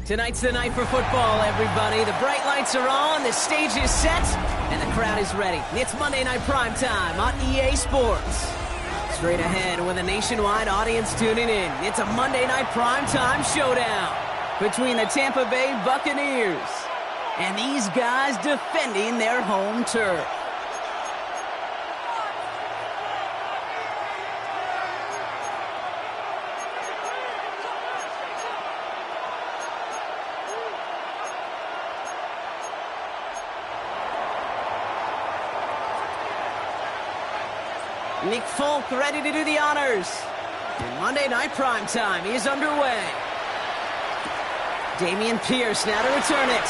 Tonight's the night for football, everybody. The bright lights are on, the stage is set, and the crowd is ready. It's Monday Night Primetime on EA Sports. Straight ahead with a nationwide audience tuning in, it's a Monday Night Primetime showdown between the Tampa Bay Buccaneers and these guys defending their home turf. Nick Folk ready to do the honors. And Monday Night Primetime is underway. Dameon Pierce now to return it.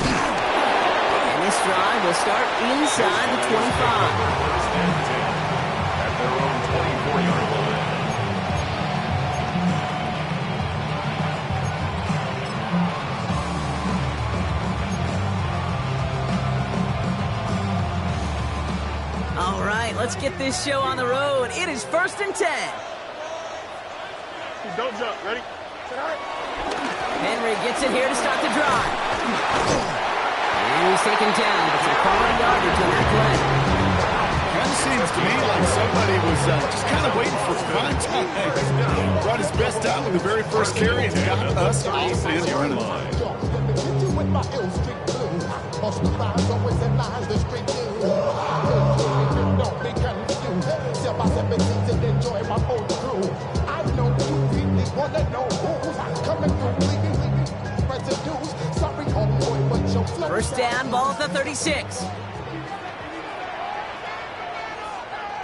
And this drive will start inside the 25. At their own 24-yard line. All right, let's get this show on the road. It is 1st and 10. Don't jump. Ready? Henry gets it here to start the drive. And he's taken down, but it's a quality yardage on that play. Kind of seems to me like somebody was just kind of waiting for prime time. Brought his best out with the very first carry and got us off and running. First down, ball at the 36.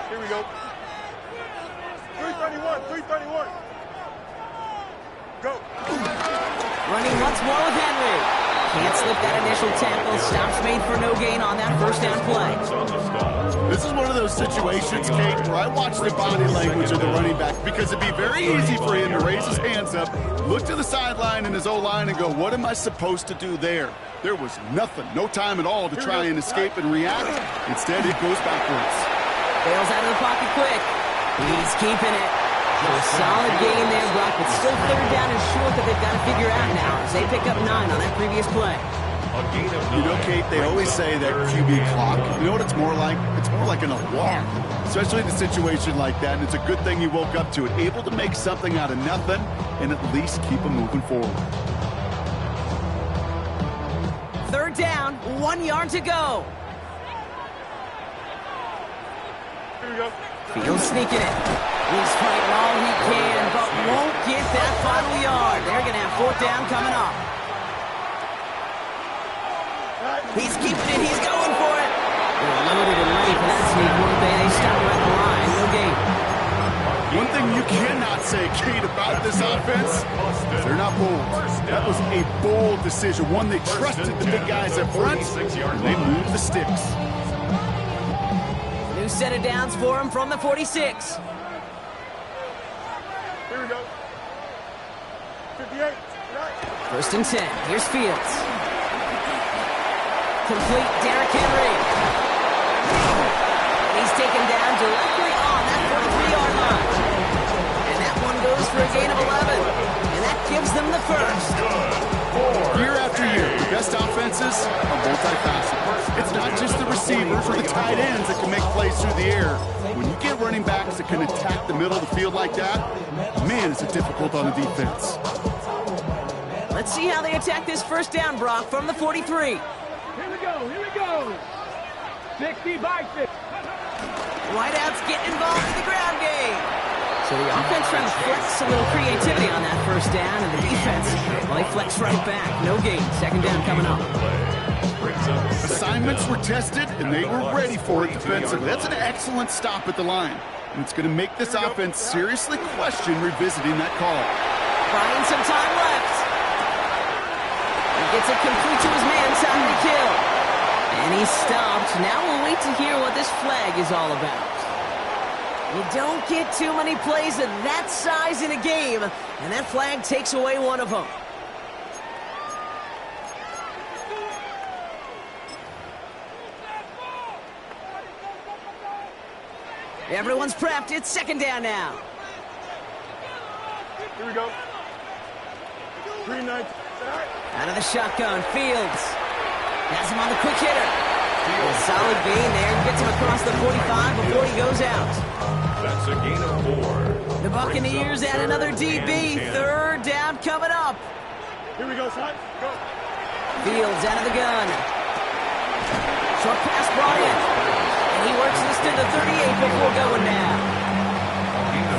Here we go. 331, 331. Go. Running once more with Henry. Can't slip that initial tackle. Stops made for no gain on that first down play. This is one of those situations, Kate, where I watch the body language of the running back because it'd be very easy for him to raise his hands up, look to the sideline in his O-line and go, what am I supposed to do there? There was nothing, no time at all to try and escape and react. Instead, it goes backwards. Bails out of the pocket quick. He's keeping it. A solid gain there, Brock, but still 3rd down and short that they've got to figure out now as they pick up 9 on that previous play. You know, Kate, they always say that QB clock, you know what it's more like? It's more like an alarm, especially in a situation like that, and it's a good thing you woke up to it, able to make something out of nothing and at least keep them moving forward. 3rd down, 1 yard to go. Here we go. Fields sneaking it. He's fighting all he can, but won't get that final yard. They're going to have 4th down coming up. He's keeping it. He's going for it. They're loaded and ready for that sneak, weren't they? They stop right at the line. No gain. One thing you cannot say, Kate, about this offense is they're not bold. That was a bold decision, one they trusted the big guys up front, and they moved the sticks. New set of downs for him from the 46. Here we go. 58. 1st and 10. Here's Fields. Complete Derrick Henry. He's taken down directly on that 43-yard line. And that one goes for a gain of 11. And that gives them the first. Year after year, the best offenses are multifaceted. It's not just the receivers or the tight ends that can make plays through the air. When you get running backs that can attack the middle of the field like that, man, is it difficult on the defense. Let's see how they attack this first down, Brock, from the 43. Here we go. Here we go. 60 by 6. Wideouts getting involved in the ground game. So the offense trying to flex a little creativity on that first down, and the defense, well, they flex right back. No gain. 2nd down coming up. Assignments were tested, and they were ready for it defensively. That's an excellent stop at the line. And it's going to make this offense seriously question revisiting that call. Buying some time left. He gets it complete to his man, Tyreek Hill. And he's stopped. Now we'll wait to hear what this flag is all about. You don't get too many plays of that size in a game, and that flag takes away one of them. Everyone's prepped. It's second down now. Here we go. Green knight. Out of the shotgun, Fields. Has him on the quick hitter. A solid gain there. Gets him across the 45 before he goes out. That's a gain of 4. The Buccaneers add another DB. Third down coming up. Here we go, son. Go. Fields out of the gun. Short pass brought in. And he works this to the 38 before going down.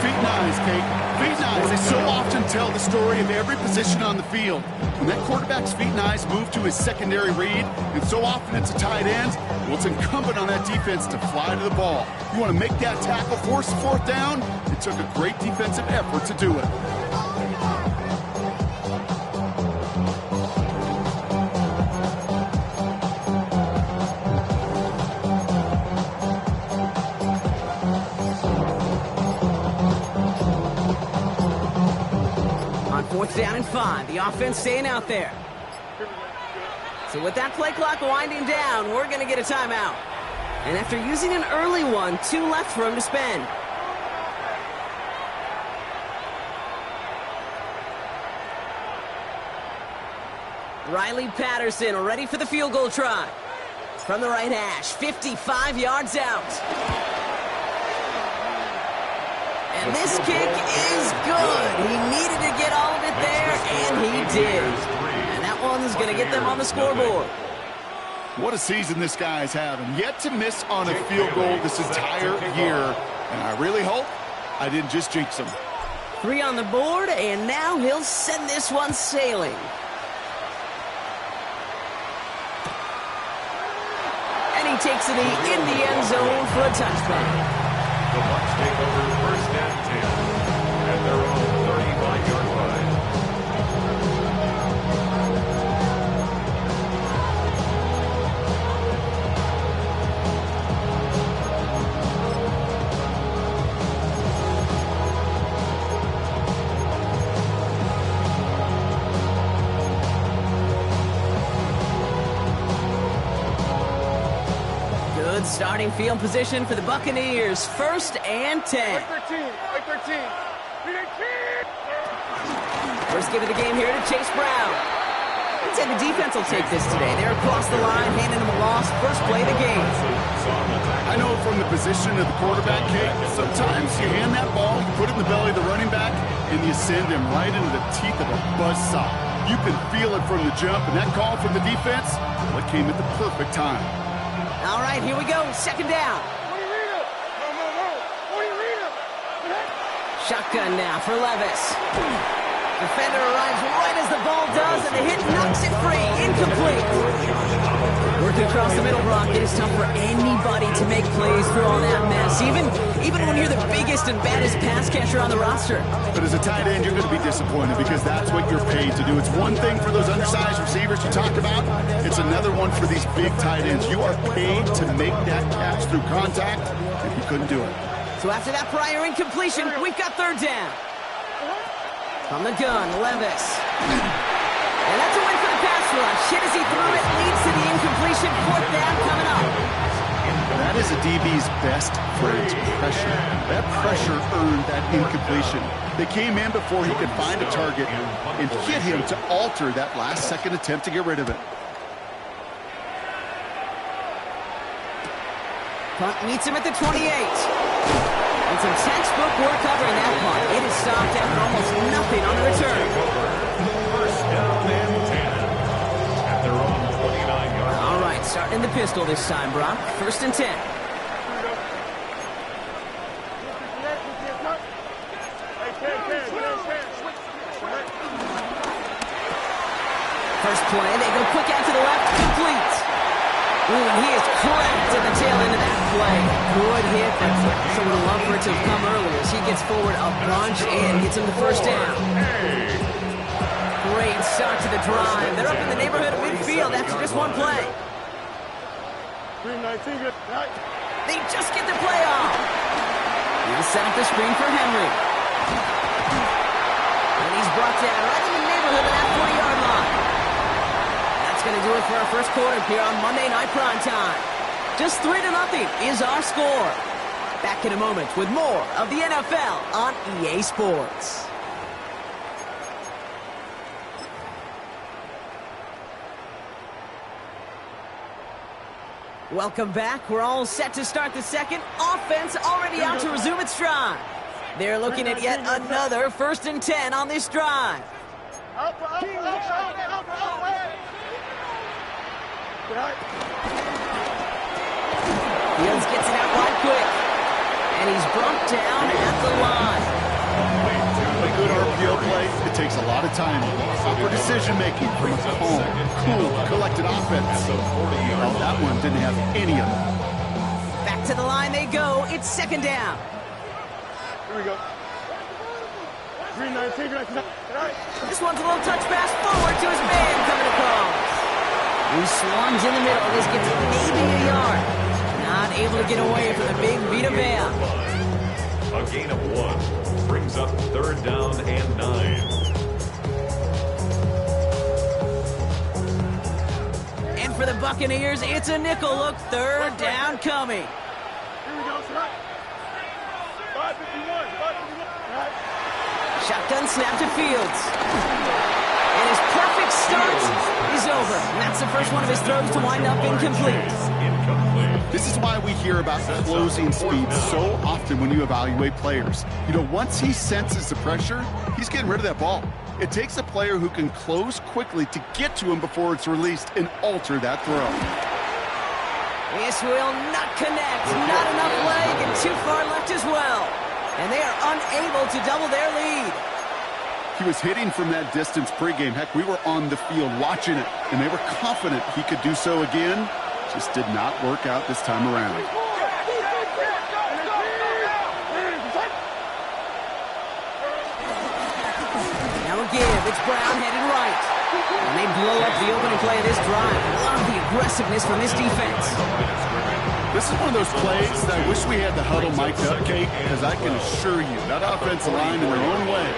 Feet nice, Kate. Feet nice. They so often tell the story of every position on the field. When that quarterback's feet nice move to his secondary read, and so often it's a tight end, well, it's incumbent on that defense to fly to the ball. You want to make that tackle, force the fourth down? It took a great defensive effort to do it. Fourth down and 5. The offense staying out there. So with that play clock winding down, we're going to get a timeout. And after using an early one, 2 left for him to spend. Riley Patterson ready for the field goal try. From the right hash, 55 yards out. And this kick is good. He needed to get all of it there, and he did. And that one's going to get them on the scoreboard. What a season this guy is having. Yet to miss on a field goal this entire year. And I really hope I didn't just jinx him. 3 on the board, and now he'll send this one sailing. And he takes it in the end zone for a touchdown. The Bucs take over first and 10 at their own 35-yard line. Good starting field position for the Buccaneers. First and 10. White 13. White 13. First give of the game here to Chase Brown. I'd say the defense will take this today. They're across the line, handing him a loss. First play of the game. I know from the position of the quarterback, Kate, sometimes you hand that ball, you put it in the belly of the running back, and you send him right into the teeth of a buzzsaw. You can feel it from the jump, and that call from the defense, well, it came at the perfect time. All right, here we go. Second down. Shotgun now for Levis. Defender arrives right as the ball does, and the hit knocks it free. Incomplete. Working across the middle, Brock. It is tough for anybody to make plays through all that mess, even when you're the biggest and baddest pass catcher on the roster. But as a tight end, you're going to be disappointed because that's what you're paid to do. It's one thing for those undersized receivers you talked about. It's another one for these big tight ends. You are paid to make that catch through contact, and you couldn't do it. So after that prior incompletion, we've got third down. From the gun, Levis. And that's a win for the pass rush. Hit as he threw it, leads to the incompletion. Fourth down coming up. That is a DB's best friend, pressure. That pressure earned that incompletion. They came in before he could find a target and hit him to alter that last-second attempt to get rid of it. Punt meets him at the 28. And some textbook work covering that punt. It is stopped after almost nothing on the return. First down and 10 at their own 29-yard line. All right, starting the pistol this time, Brock. First and 10. First play, they go quick out to the left, complete. Ooh, and he is cracked at the tail end of that play. Good hit, but so would have loved for it to have come earlier as he gets forward a bunch and gets him the first down. Great start to the drive. They're up in the neighborhood of midfield after just one play. They just get the play off. He'll set up the screen for Henry. And he's brought down right in the neighborhood of that 40-yard line. That's going to do it for our first quarter here on Monday Night Primetime. Just 3-0 is our score. Back in a moment with more of the NFL on EA Sports. Welcome back. We're all set to start the second. Offense already out to resume its drive. They're looking at yet another 1st and 10 on this drive. Fields gets it out wide quick. And he's brought down at the line. A good RPO play, it takes a lot of time. Proper decision-making from a calm, cool, collected offense. Oh, that one didn't have any of it. Back to the line they go. It's 2nd down. Here we go. This one's a little touch pass forward to his man coming across. He swarms in the middle. This gets maybe a yard. Not able to get away from the big Vita Vea. A gain of 1 brings up 3rd down and 9. And for the Buccaneers, it's a nickel look. 3rd down coming. Here we go, sir. 551. Shotgun snap to Fields. And his perfect start is over. And that's the first one of his throws to wind up incomplete. This is why we hear about closing speed so often when you evaluate players. You know, once he senses the pressure, he's getting rid of that ball. It takes a player who can close quickly to get to him before it's released and alter that throw. This will not connect. Not enough leg and too far left as well. And they are unable to double their lead. He was hitting from that distance pregame. Heck, we were on the field watching it, and they were confident he could do so again. Just did not work out this time around. Now again, it's Brown headed right. And they blow up the opening play of this drive. Love the aggressiveness from this defense. This is one of those plays that I wish we had the huddle mic'd up, Kate, because I can assure you that offensive line in their own way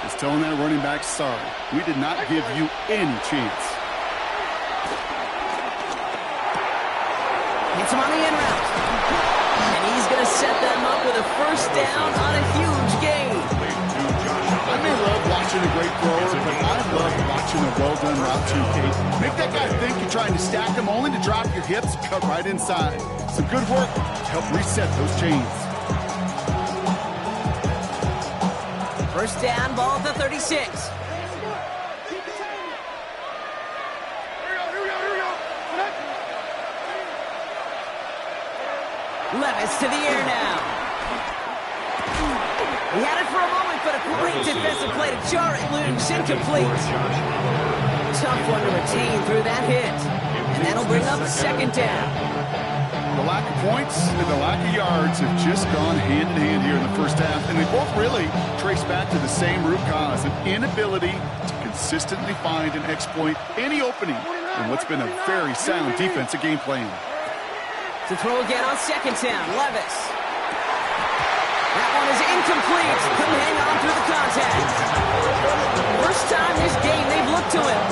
is telling that running back, sorry, we did not give you any chance. Hits him on the in route. And he's going to set them up with a 1st down on a huge gain. I may love watching a great thrower, but I love watching a well-done route too, Kate. Make that guy think you're trying to stack him only to drop your hips, cut right inside. Some good work to help reset those chains. 1st down, ball at the 36. Levis to the air now. He had it for a moment, but a great defensive play to jar it loose, incomplete. Tough one to retain through that hit. And that'll bring up 2nd down. The lack of points and the lack of yards have just gone hand in hand here in the 1st half, and they both really trace back to the same root cause, an inability to consistently find and exploit any opening in what's been a very sound defensive game plan. To throw again on 2nd down, Levis. That one is incomplete. Couldn't hang on through the contact. First time this game they've looked to him.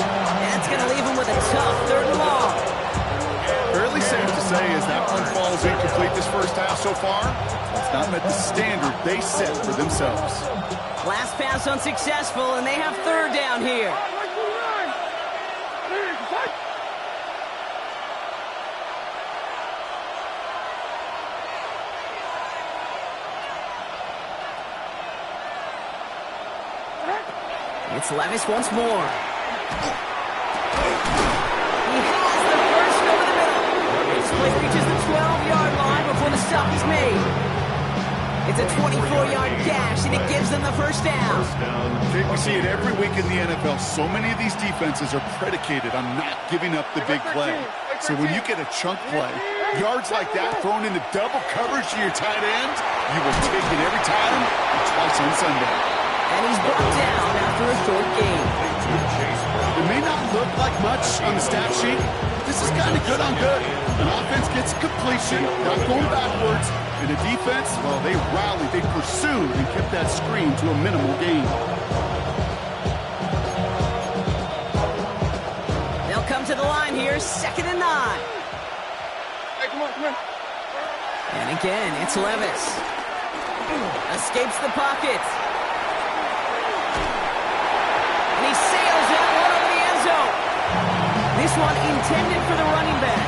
That's going to leave him with a tough 3rd and long. Fairly safe to say as that one falls incomplete this 1st half so far, it's not met the standard they set for themselves. Last pass unsuccessful, and they have 3rd down here. It's Levis once more. He has the first over the middle. This play reaches the 12-yard line before the stop is made. It's a 24-yard gash, and it gives them the 1st down. We see it every week in the NFL. So many of these defenses are predicated on not giving up the big play. So when you get a chunk play, yards like that thrown into double coverage to your tight end, you will take it every time and twice on Sunday. And he's brought down after after a short gain. It may not look like much on the stat sheet. This is kind of good on good. An offense gets completion, not going backwards. And the defense, well, they rallied, they pursued, and kept that screen to a minimal gain. They'll come to the line here, 2nd and 9. Hey, come on, come on. And again, it's Levis. Escapes the pocket. And he sails that one over the end zone. This one intended for the running back.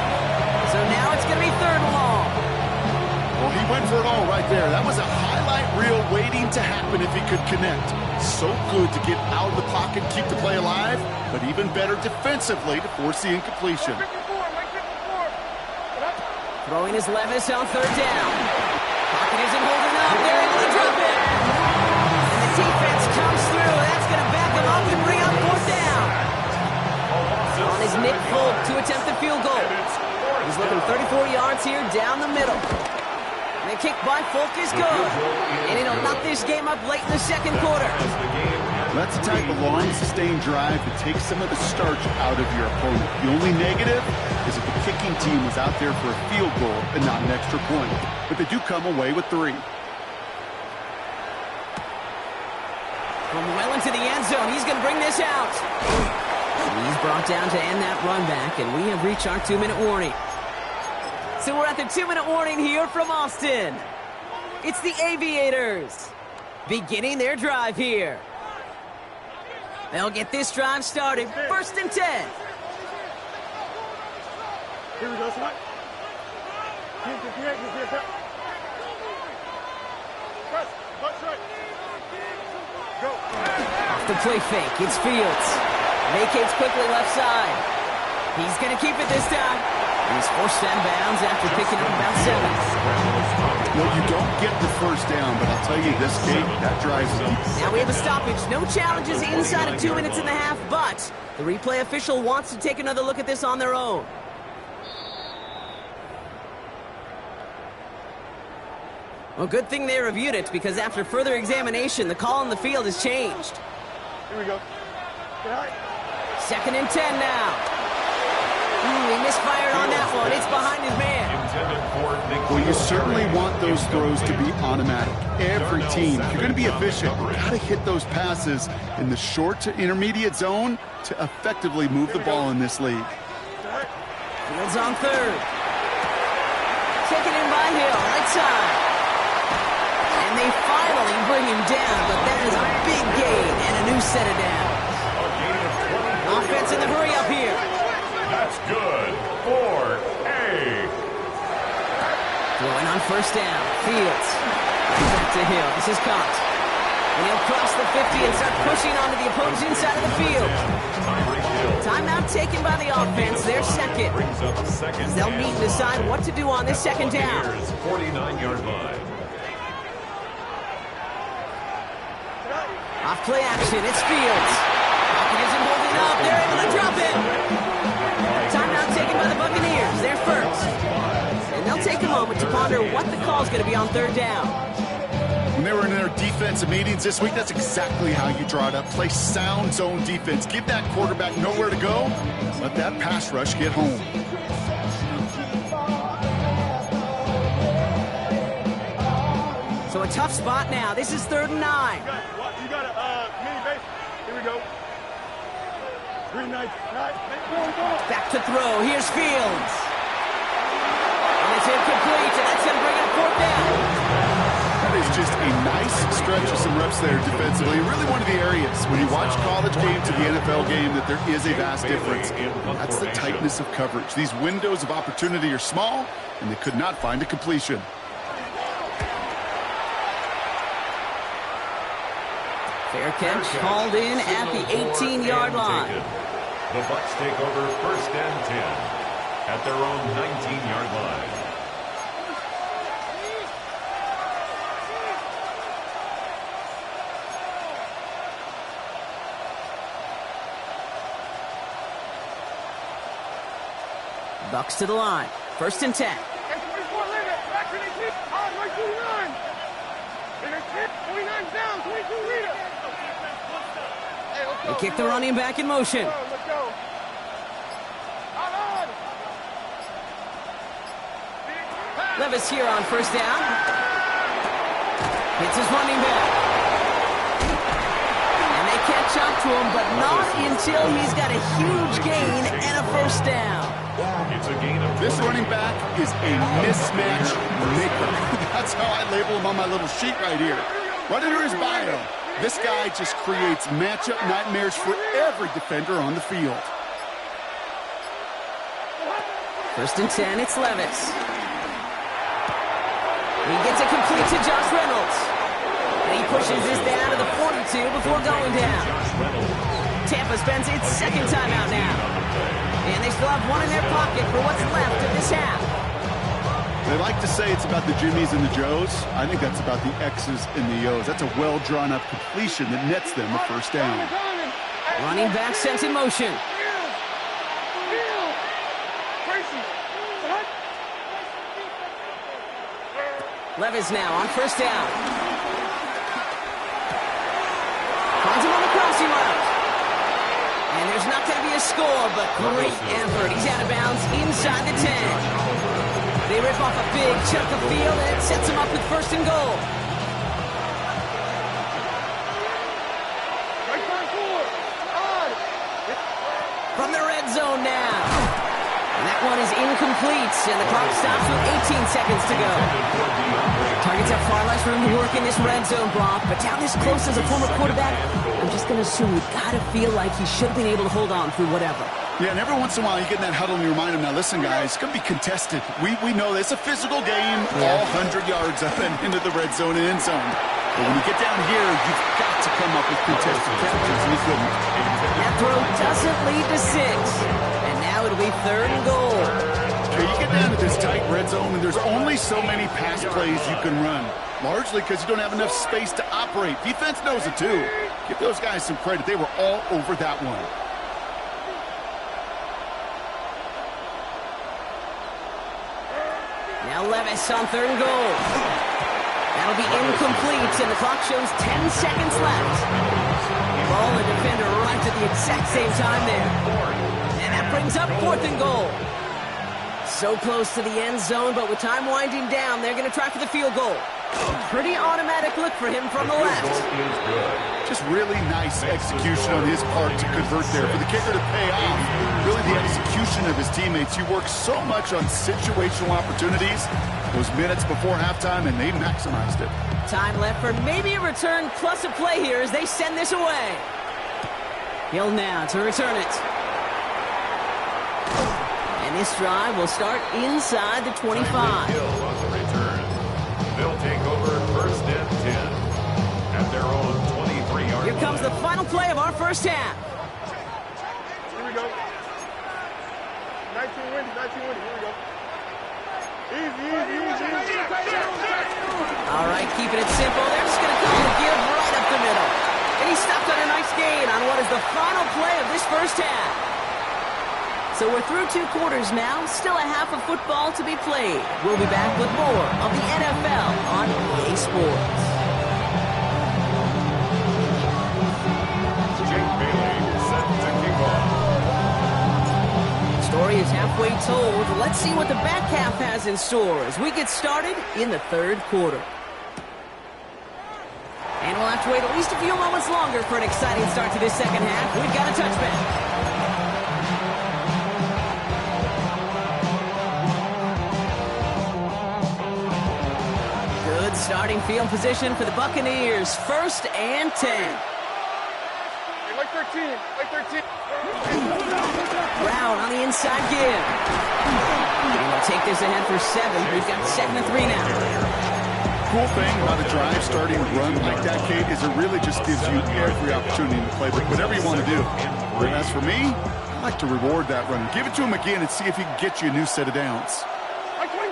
So now it's going to be 3rd and long. Well, he went for it all right there. That was a highlight reel waiting to happen if he could connect. So good to get out of the pocket, keep the play alive, but even better defensively to force the incompletion. Throwing his Levis on 3rd down. Pocket isn't holding up. They're able to drop it. And the defense comes through. That's going to back him up and bring up 4th down. On his Nick Folk to attempt the field goal. He's looking 34 yards here down the middle. And the kick by Folk is good. And it'll knock this game up late in the 2nd quarter. That's the type of long, sustained drive that takes some of the starch out of your opponent. The only negative is if the kicking team was out there for a field goal and not an extra point. But they do come away with 3. From well into the end zone, he's going to bring this out. He's brought down to end that run back, and we have reached our 2-minute warning. So we're at the 2-minute warning here from Austin. It's the Aviators beginning their drive here. They'll get this drive started. 1st and 10. Here we go, son. Press, butt straight. Go. Off the play fake, it's Fields. Vacates quickly left side. He's going to keep it this time. And he's forced out of bounds after picking up about 7. No, you don't get the 1st down, but I'll tell you this game, that drives deep. Now we have a stoppage. No challenges inside of 2 minutes and a half, but the replay official wants to take another look at this on their own. Well, good thing they reviewed it, because after further examination, the call on the field has changed. Here we go. 2nd and 10 now. He misfired on that one. It's behind his man. Well, you certainly want those throws to be automatic. Every team, if you're going to be efficient, you've got to hit those passes in the short to intermediate zone to effectively move the ball in this league. Fields on 3rd. Taken in by Hill, right side. And they finally bring him down, but that is a big gain and a new set of downs. Offense in the hurry up here. That's good for A. Throwing on 1st down. Fields. Back to Hill. This is caught. And he'll cross the 50 and start pushing onto the opponent's inside of the field. Timeout taken by the offense. Their 2nd. They'll meet and decide what to do on this 2nd down. 49-yard line. Off play action. It's Fields. Pocket isn't holding up. They're able to drop it. Timeout taken by the Buccaneers. They're 1st. And they'll take a moment to ponder what the call is going to be on 3rd down. When they were in their defensive meetings this week, that's exactly how you draw it up. Play sound zone defense. Give that quarterback nowhere to go. Let that pass rush get home. So a tough spot now. This is 3rd and 9. You got a mini base. Here we go. Green knight. Back to throw. Here's Fields. And it's incomplete, and that's going to bring up 4th down. That is just a nice stretch of some reps there defensively. Really one of the areas when you watch college game to the NFL game that there is a vast difference. That's the tightness of coverage. These windows of opportunity are small, and they could not find a completion. Fair catch called in at the 18-yard line. The Bucs take over 1st and 10 at their own 19-yard line. Bucs to the line. 1st and 10. They kick the running back in motion. Let's go. On. Levis here on first down. Hits his running back. And they catch up to him, but not until he's got a huge gain and a first down. It's a gain of This running back is a mismatch maker. That's how I label him on my little sheet right here. Right under his bio. This guy just creates matchup nightmares for every defender on the field. First and 10, it's Levis. He gets it complete to Josh Reynolds. And he pushes this down to the 42 before going down. Tampa spends its second timeout now. And they still have one in their pocket for what's left of this half. They like to say it's about the Jimmies and the Joes. I think that's about the X's and the O's. That's a well-drawn-up completion that nets them a first down. Running back sent in motion. Levis now on first down. Finds him on the crossing route. And there's not going to be a score, but great effort. He's out of bounds inside the 10. They rip off a big chunk of field, and it sets him up with first and goal. From the red zone now. And that one is incomplete, and the clock stops with 18 seconds to go. Targets have far less room to work in this red zone, Brock, but down this close as a former quarterback, I'm just going to assume you've got to feel like he should have been able to hold on through whatever. Yeah, and every once in a while you get in that huddle and you remind them, now listen, guys, it's going to be contested. We know it's a physical game, all 100 yards up and into the red zone and end zone. But when you get down here, you've got to come up with contested catches, and he couldn't. That throw doesn't lead to 6. And now it'll be third and goal. Okay, you get down to this tight red zone, and there's only so many pass plays you can run, largely because you don't have enough space to operate. Defense knows it, too. Give those guys some credit. They were all over that one. Now Levis on third and goal. That'll be incomplete, and the clock shows 10 seconds left. Ball and defender arrived at the exact same time there. And that brings up fourth and goal. So close to the end zone, but with time winding down, they're going to try for the field goal. Pretty automatic look for him from the left. Just really nice execution on his part to convert there. For the kicker to pay off, really the execution of his teammates. He works so much on situational opportunities those minutes before halftime, and they maximized it. Time left for maybe a return plus a play here as they send this away. Hill now to return it. And this drive will start inside the 25. Hill on the return. They'll take over first and 10 at their own 23-yard Here comes line. the final play of our first half. Here we go. 19 wins, 19 wins. Here we go. Easy. All right, keeping it simple. They're just going to call the give right up the middle. And he stopped on a nice gain on what is the final play of this first half. So we're through 2 quarters now. Still a half of football to be played. We'll be back with more of the NFL on EA Sports. Jake Bailey set to kick off. Story is halfway told. Let's see what the back half has in store as we get started in the third quarter. And we'll have to wait at least a few moments longer for an exciting start to this second half. We've got a touchback. Good starting field position for the Buccaneers. First and 10. Hey, like 13. Brown on the inside give. And we'll take this ahead for 7. We've got 2nd and 3 now. Cool thing about a drive starting run like that, Kate, is it really just gives you every opportunity in the playbook, whatever you want to do. But as for me, I like to reward that run. Give it to him again and see if he can get you a new set of downs. Like 24.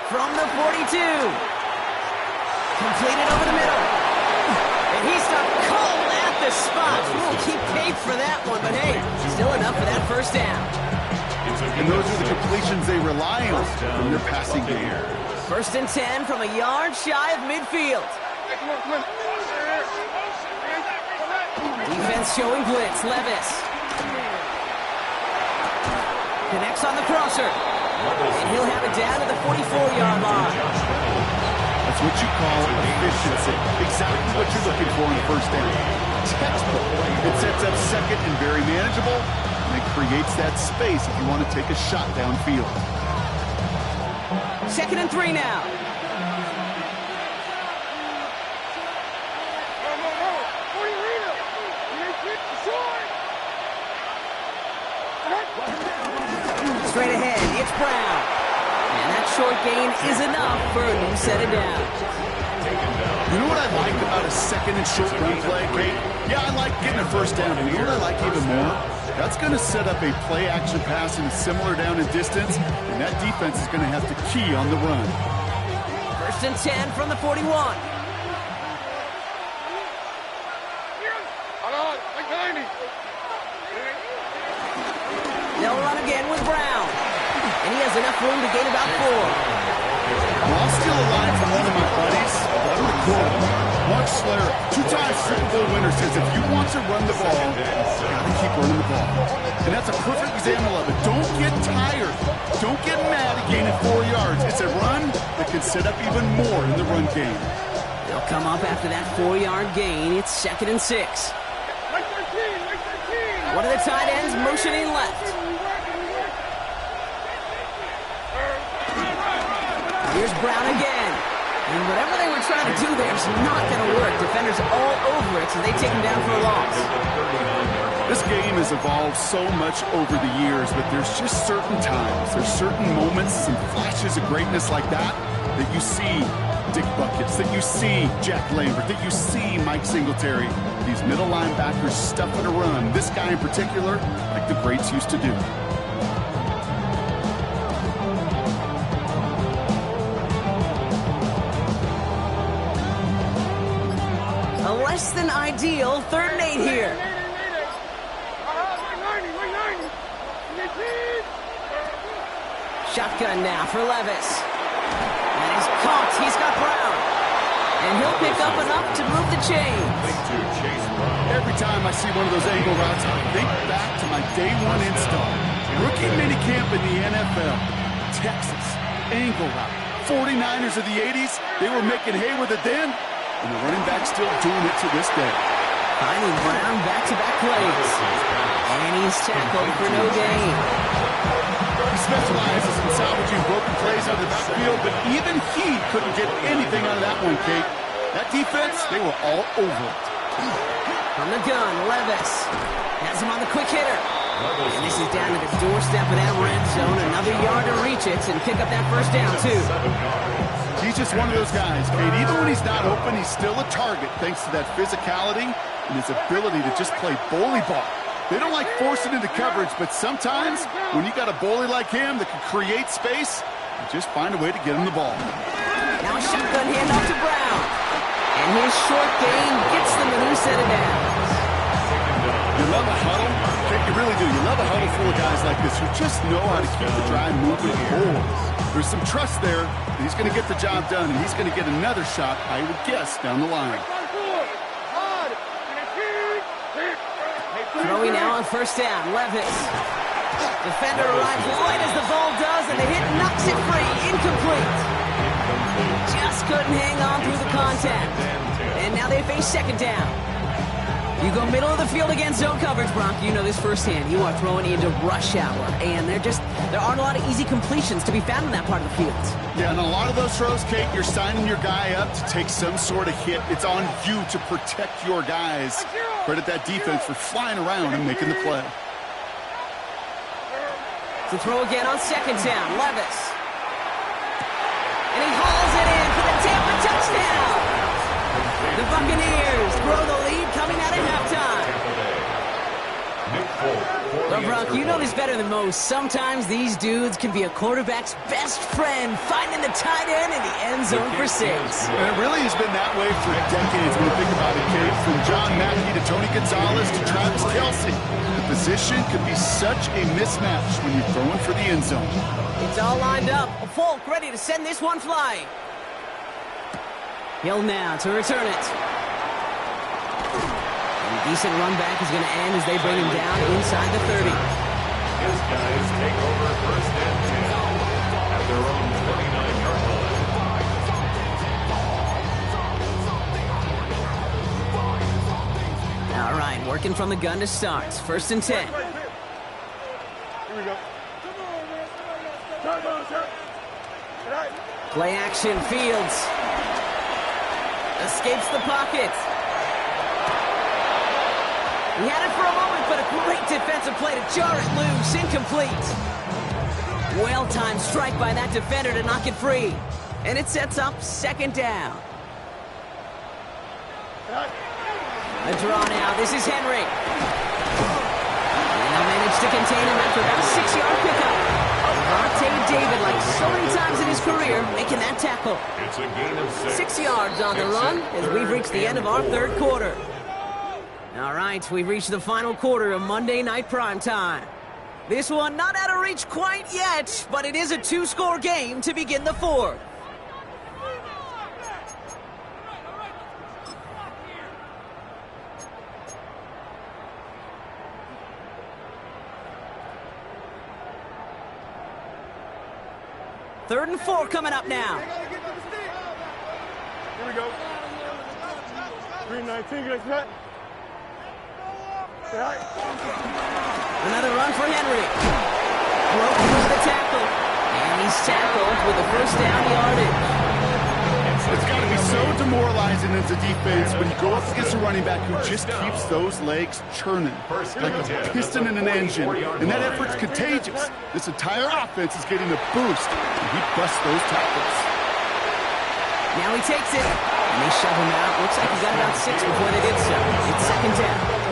From the 42. Completed over the middle. And he stopped cold at the spot. We'll keep pace for that one, but hey, still enough for that first down. And those are the completions they rely on from their passing game. First and 10 from a yard shy of midfield. Hey, come on. Defense showing blitz. Levis connects on the crosser. And he'll have it down to the 44-yard line. That's what you call efficiency. Exactly what you're looking for in first down. Textbook. It sets up second and very manageable, and it creates that space if you want to take a shot downfield. 2nd and 3 now. Straight ahead, it's Brown. And that short gain is enough for a new set of downs. You know what I like about a second and short run play, Kate? Yeah, I like getting a first down, but you know what I like even more? That's going to set up a play-action pass in a similar down and distance, and that defense is going to have to key on the run. 1st and 10 from the 41. They'll run again with Brown. And he has enough room to gain about 4. Well, I'll steal a line from one of my buddies. I'm going to quote him. Mark Schlereth, 2-time Super Bowl winner, says if you want to run the ball, you got to keep running the ball. And that's a perfect example of it. Don't get tired. Don't get mad at gaining 4 yards. It's a run that can set up even more in the run game. They'll come up after that 4-yard gain. It's 2nd and 6. One of the tight ends motioning left. Here's Brown again. And whatever they were trying to do there is not going to work. Defenders all over it, so they take him down for a loss. This game has evolved so much over the years, but there's just certain times, there's certain moments, some flashes of greatness like that you see Dick Buckets, that you see Jack Lambert, that you see Mike Singletary. These middle linebackers stuffing a run. This guy in particular, like the greats used to do. Less than ideal 3rd and 8 here. Shotgun now for Levis. And he's caught. He's got Brown. And he'll pick up enough to move the chains. Every time I see one of those angle routes, I think back to my day 1 install. Rookie minicamp in the NFL. Texas. Angle route. 49ers of the 80s. They were making hay with it then. And the running back still doing it to this day. Finding Brown back-to-back plays. And he's tackled for no gain. He specializes in salvaging broken plays out of the backfield, but even he couldn't get anything out of that one, Kate. That defense, they were all over it. From the gun, Levis has him on the quick hitter. And this is down to the doorstep of that red zone. Another yard to reach it and pick up that first down, too. He's just one of those guys, Kate. Even when he's not open, he's still a target thanks to that physicality and his ability to just play bully ball. They don't like forcing into coverage, but sometimes when you got a bully like him that can create space, you just find a way to get him the ball. Now a shotgun handoff to Brown. And his short gain gets them a new set of downs. You love a huddle. You really do. You love a huddle full of guys like this who just know how to keep the drive moving forward. There's some trust there. He's going to get the job done, and he's going to get another shot, I would guess, down the line. Throwing now on first down. Levis. Defender arrives right as the ball does, and the hit knocks it free. Incomplete. Just couldn't hang on through the contact. And now they face 2nd down. You go middle of the field against zone coverage, Bronk. You know this firsthand. You are throwing into rush hour, and there aren't a lot of easy completions to be found in that part of the field. Yeah, and a lot of those throws, Kate, you're signing your guy up to take some sort of hit. It's on you to protect your guys. Credit that defense for flying around and making the play. To throw again on 2nd down, Levis. And he hauls it in for the Tampa touchdown. The Buccaneers grow the lead coming out at halftime. Well, Brock, you know this better than most. Sometimes these dudes can be a quarterback's best friend, finding the tight end in the end zone for 6. And it really has been that way for decades when you think about it, Kate. From John Mackey to Tony Gonzalez to Travis Kelce. The position could be such a mismatch when you're throwing for the end zone. It's all lined up. Folk ready to send this one flying. Hill now to return it. And a decent run back is going to end as they bring him down inside the 30. His guys take over first and 10 at their own 29-yard line. All right, working from the gun to start. First and 10. Here we go. Play action, Fields. Escapes the pocket. He had it for a moment, but a great defensive play to jar it loose. Incomplete. Well-timed strike by that defender to knock it free. And it sets up second down. A draw now. This is Henry. And they'll manage to contain him after about a 6-yard pickup. Vontae David, like so many times in his career, making that tackle. It's a gain of 6. 6 yards on the run as we've reached the end of our third quarter. All right, we've reached the final quarter of Monday Night Primetime. This one not out of reach quite yet, but it is a 2-score game to begin the fourth. Third and 4 coming up now. Here we go. 319, get that. Another run for Henry. Broke through the tackle. And he's tackled with the first down yardage. It's got to be so demoralizing as a defense when you go up against a running back who just keeps those legs churning like a piston in an engine. And that effort's contagious. This entire offense is getting a boost, and he busts those tackles. Now he takes it. And they shove him out. Looks like he got about 6 before they did so. It's second down.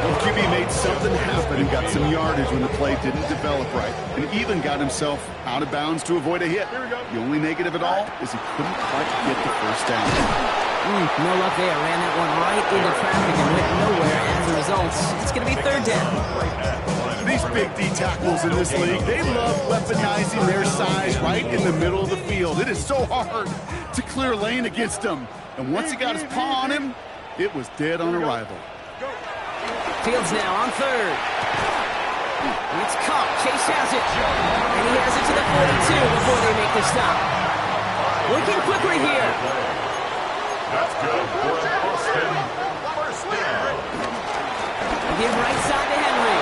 Well, QB made something happen and got some yardage when the play didn't develop right, and even got himself out of bounds to avoid a hit. The only negative at all is he couldn't quite get the first down. No luck there. Ran that one right into traffic and went nowhere as a result. It's going to be third down. These big D tackles in this league, they love weaponizing their size right in the middle of the field. It is so hard to clear lane against him. And once he got his paw on him, it was dead on arrival. Fields now on third. It's caught. Chase has it. And he has it to the 42 before they make the stop. Looking quickly here. That's good for Austin. First down. Give right side to Henry.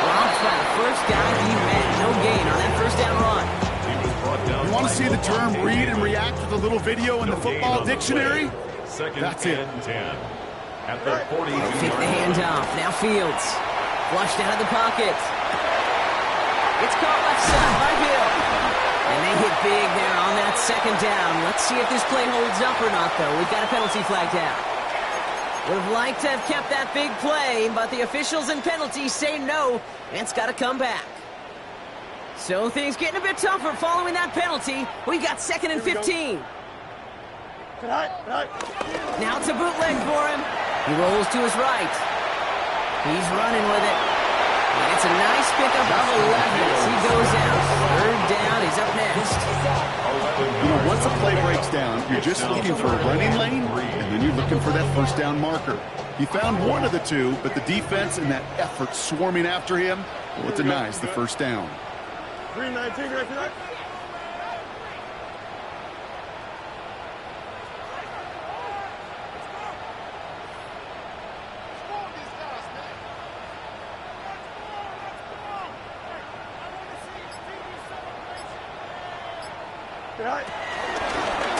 Dropped by the first guy he met. No gain on that first down run. He was brought down. You want to see the term read and react with a little video in the football dictionary? That's it. 10. At the 40. Take the handoff. Now Fields. Flushed out of the pocket. It's caught left side by Bill. And they hit big there on that second down. Let's see if this play holds up or not, though. We've got a penalty flag down. Would have liked to have kept that big play, but the officials and penalties say no, and it's got to come back. So things getting a bit tougher following that penalty. We've got second and 15. Now it's a bootleg for him. He rolls to his right. He's running with it. And it's a nice pickup of 11 as he goes out. Third down, he's up next. You know, once a play breaks down, you're just looking for a running lane, and then you're looking for that first down marker. He found one of the two, but the defense and that effort swarming after him, well, it denies the first down. 319, get that.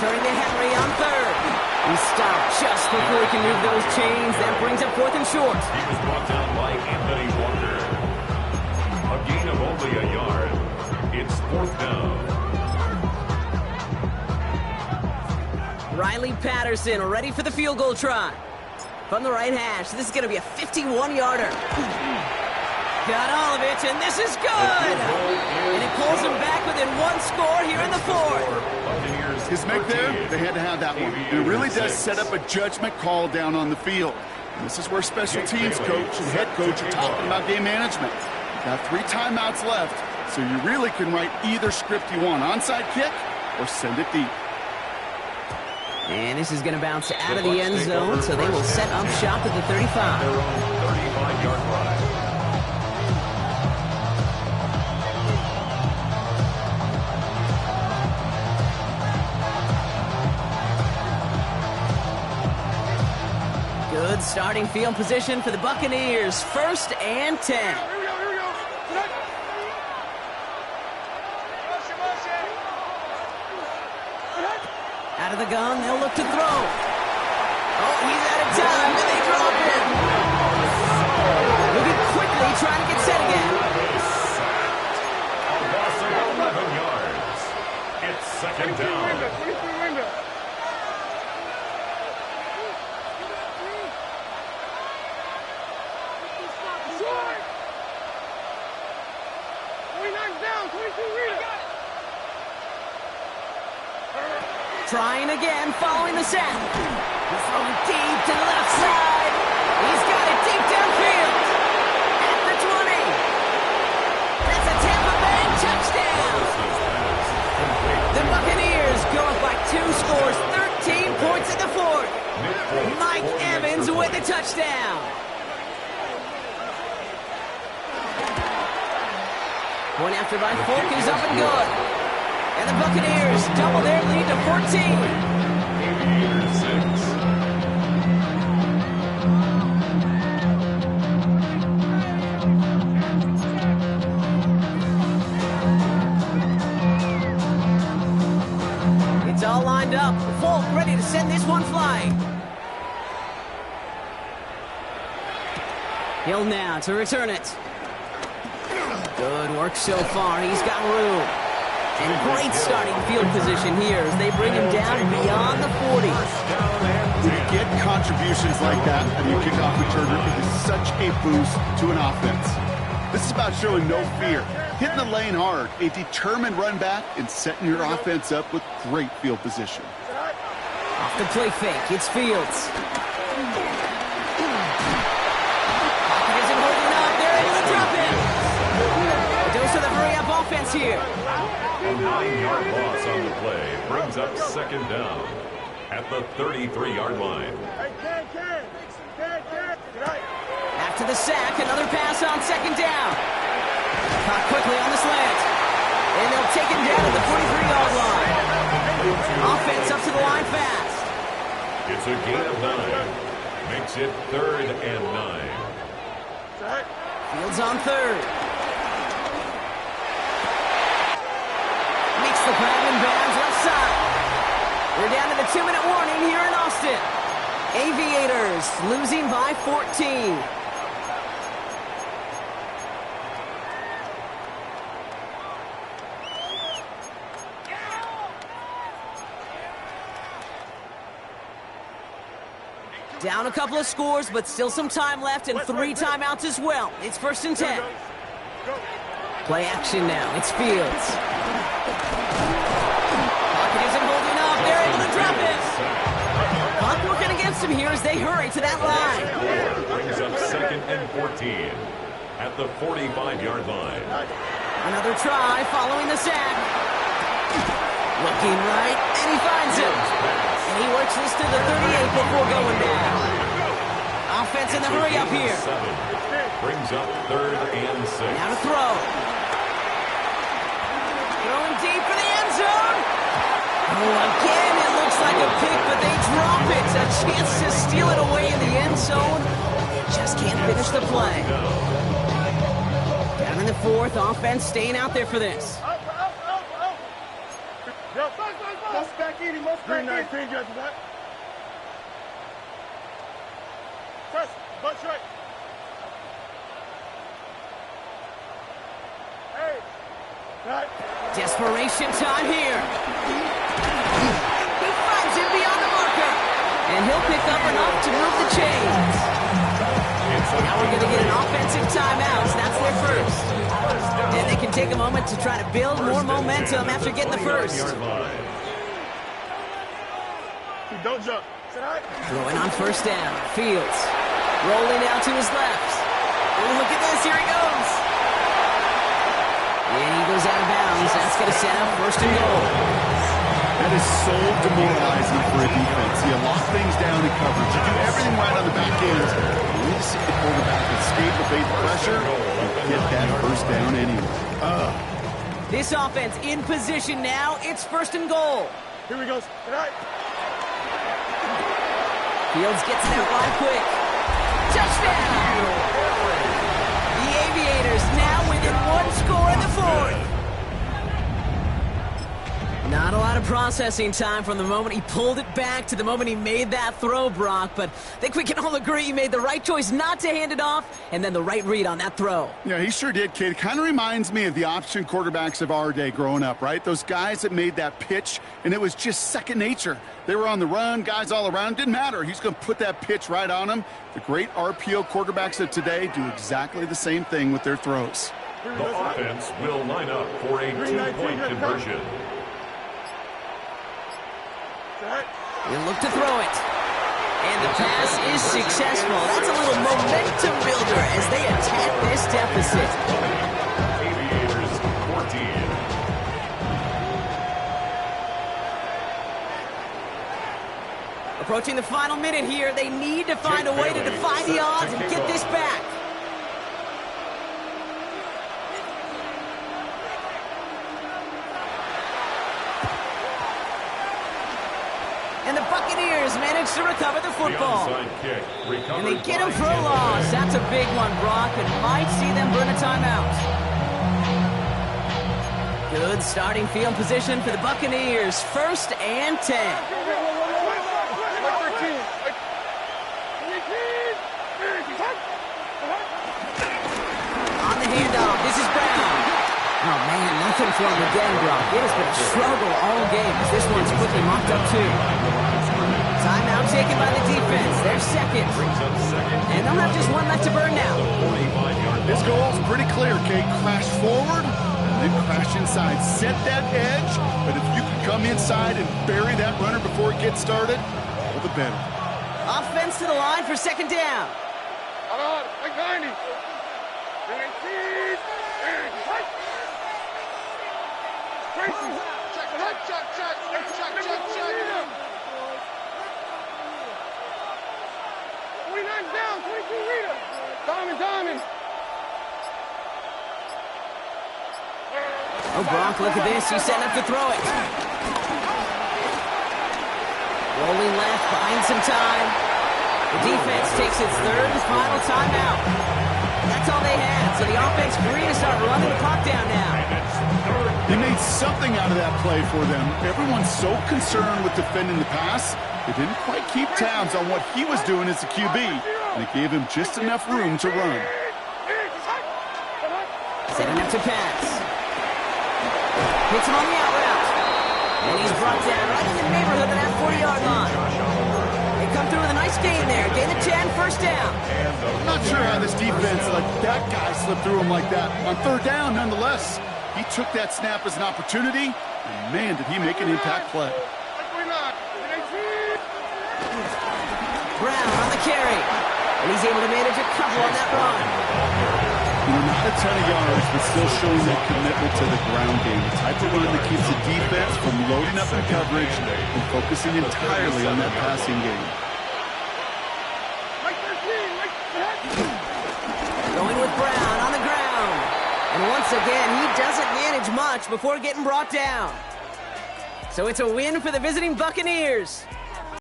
Turning to Henry on third. He stopped just before he can move those chains. That brings up fourth and short. He was brought down by Anthony Walker. A gain of only a yard. It's fourth down. Riley Patterson ready for the field goal try. From the right hash, this is going to be a 51-yarder. Got all of it, and this is good! And it pulls him back within one score here in the fourth. His make there, they had to have that one. It really does set up a judgment call down on the field. And this is where special teams coach and head coach are talking about game management. You've got 3 timeouts left, so you really can write either script you want. Onside kick or send it deep. And this is going to bounce out of the end zone, so they will set up shop at the 35. Their own 35-yard line. Good starting field position for the Buccaneers. 1st and 10. Here we go. Tonight. Out of the gun, they'll look to throw. Oh, he's out of time, and they drop him. Moving quickly, trying to get set again. A loss of 11 yards. It's second down. 23 window. 29 down, 22 window. Trying again, following the sack. He's throwing deep to the left side. He's got it deep downfield. At the 20. That's a Tampa Bay touchdown. The Buccaneers go up by 2 scores, 13 points in the 4th. Mike Evans with the touchdown. Point after by Folk is up and good. And the Buccaneers double their lead to 14. Aviators 6. It's all lined up. Folk ready to send this one flying. Hill now to return it. Good work so far. He's got room. And great starting field position here as they bring him down beyond the 40. When you get contributions like that and your kickoff returner, it is such a boost to an offense. This is about showing no fear, hitting the lane hard, a determined run back, and setting your offense up with great field position. Off the play fake, it's Fields. Pocket isn't holding up. They're able to drop it. A dose of the hurry-up offense here. A 9-yard loss on the play brings up second down at the 33-yard line. Hey, Ken. Tonight. After the sack, another pass on second down. Caught quickly on the slant. And they'll take him down at the 43-yard line. Offense up to the line fast. It's a gain of 9. Makes it 3rd and 9. Tonight. Fields on 3rd. Makes the grab and bounds left side. We're down to the 2-minute warning here in Austin. Aviators losing by 14. Down a couple of scores, but still some time left and 3 timeouts as well. It's 1st and 10. Play action now. It's Fields. Pocket isn't holding up. They're able to drop it. Clock working against him here as they hurry to that line. Brings up 2nd and 14 at the 45-yard line. Another try following the sack. Looking right, and he finds him. And he works this to the 38 before going down. Offense in the hurry up here. 7 brings up 3rd and 6. Now to throw. Throwing deep for the end zone. Oh, again, it looks like a pick, but they drop it. A chance to steal it away in the end zone. They just can't finish the play. Down in the 4th, offense staying out there for this. Up. Must back in. Green 19, guys. What? Press. Butt right. Hey. Right. Desperation time here. He finds it beyond the marker. And he'll pick up enough to move the chains. Now we're going to get an offensive timeout. That's their first. And they can take a moment to try to build more momentum after getting the first. Don't jump. Throwing on 1st down. Fields. Rolling out to his left. Oh, look at this. Here he goes. And he goes out of bounds. That's going to set up 1st and goal. That is so demoralizing for a defense. You lock things down in coverage. You do everything right on the back end. You need to see the quarterback escape, evade the pressure, and get that first down anyway. This offense in position now. It's 1st and goal. Here we go. Tonight. Fields gets it out line quick. Touchdown! The Aviators now within 1 score in the 4th. Not a lot of processing time from the moment he pulled it back to the moment he made that throw, Brock, but I think we can all agree he made the right choice not to hand it off, and then the right read on that throw. Yeah, he sure did, kid. Kind of reminds me of the option quarterbacks of our day growing up, right? Those guys that made that pitch, and it was just second nature. They were on the run, guys all around. Didn't matter. He's going to put that pitch right on them. The great RPO quarterbacks of today do exactly the same thing with their throws. The offense will line up for a 2-point conversion. He'll look to throw it. And the pass is successful. That's a little momentum builder as they attack this deficit. Aviators 14. Approaching the final minute here, they need to find a way to defy the odds and get this back. And the Buccaneers manage to recover the football. And they get him for a loss. That's a big one, Brock, and might see them burn a timeout. Good starting field position for the Buccaneers. 1st and 10. On the handoff, this is Brown. Oh, man, nothing from him again, Brock. It has been a struggle all game as this one's quickly mocked up, too. Timeout taken by the defense. They're second. And they'll have just one left to burn now. This goal's pretty clear, Kate. Crash forward, and then crash inside. Set that edge, but if you can come inside and bury that runner before it gets started, all the better. Offense to the line for 2nd down. Hold on. Like 90. Oh, Brock, look at this. He's setting up to throw it. Rolling left, buying some time. The defense takes its 3rd and final timeout. That's all they had, so the offense free to start running the clock down now. They made something out of that play for them. Everyone's so concerned with defending the pass, they didn't quite keep tabs on what he was doing as a QB, and it gave him just enough room to run. Setting up to pass. Hits him on the out route. And he's brought down right in the neighborhood of that 40-yard line. They come through with a nice gain there. Gain of 10, 1st down. I'm not sure how this defense let that guy slip through him like that. On 3rd down, nonetheless, he took that snap as an opportunity, and man, did he make an impact play. Brown on the carry. And he's able to manage a couple on that run. Not a ton of yards, but still showing that commitment to the ground game. The type of run that keeps the defense from loading up in coverage and focusing entirely on that passing game. Going with Brown on the ground. And once again, he doesn't manage much before getting brought down. So it's a win for the visiting Buccaneers.